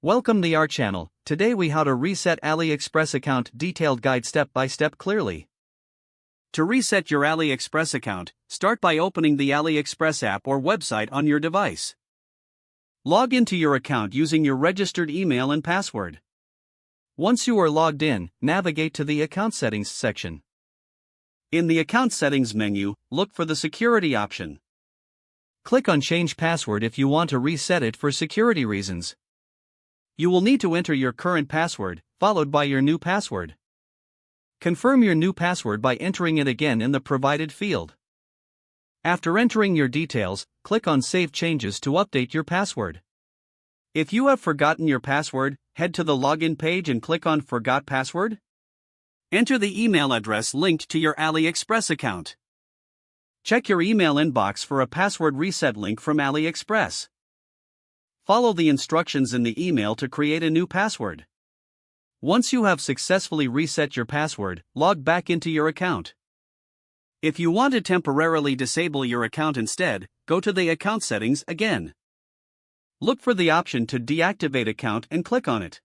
Welcome to our channel. Today we how to reset AliExpress account detailed guide step by step clearly. To reset your AliExpress account, start by opening the AliExpress app or website on your device. Log into your account using your registered email and password. Once you are logged in, navigate to the account settings section. In the account settings menu, look for the security option. Click on change password if you want to reset it for security reasons. You will need to enter your current password, followed by your new password. Confirm your new password by entering it again in the provided field. After entering your details, click on Save Changes to update your password. If you have forgotten your password, head to the login page and click on Forgot Password. Enter the email address linked to your AliExpress account. Check your email inbox for a password reset link from AliExpress. Follow the instructions in the email to create a new password. Once you have successfully reset your password, log back into your account. If you want to temporarily disable your account instead, go to the account settings again. Look for the option to deactivate account and click on it.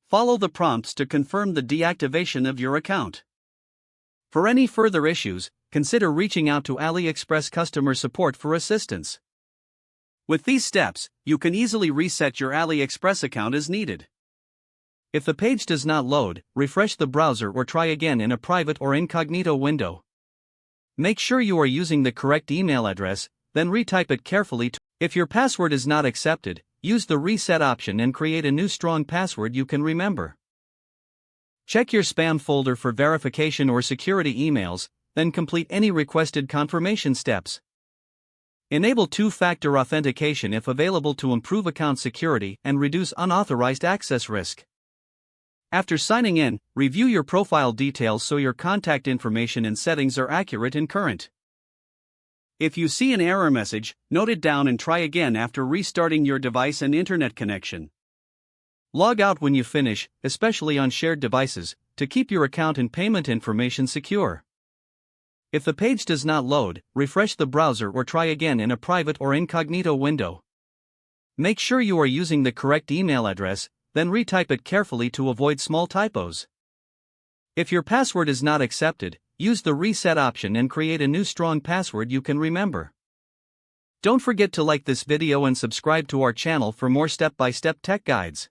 Follow the prompts to confirm the deactivation of your account. For any further issues, consider reaching out to AliExpress customer support for assistance. With these steps, you can easily reset your AliExpress account as needed. If the page does not load, refresh the browser or try again in a private or incognito window. Make sure you are using the correct email address, then retype it carefully. If your password is not accepted, use the reset option and create a new strong password you can remember. Check your spam folder for verification or security emails, then complete any requested confirmation steps. Enable two-factor authentication if available to improve account security and reduce unauthorized access risk. After signing in, review your profile details so your contact information and settings are accurate and current. If you see an error message, note it down and try again after restarting your device and internet connection. Log out when you finish, especially on shared devices, to keep your account and payment information secure. If the page does not load, refresh the browser or try again in a private or incognito window. Make sure you are using the correct email address, then retype it carefully to avoid small typos. If your password is not accepted, use the reset option and create a new strong password you can remember. Don't forget to like this video and subscribe to our channel for more step-by-step tech guides.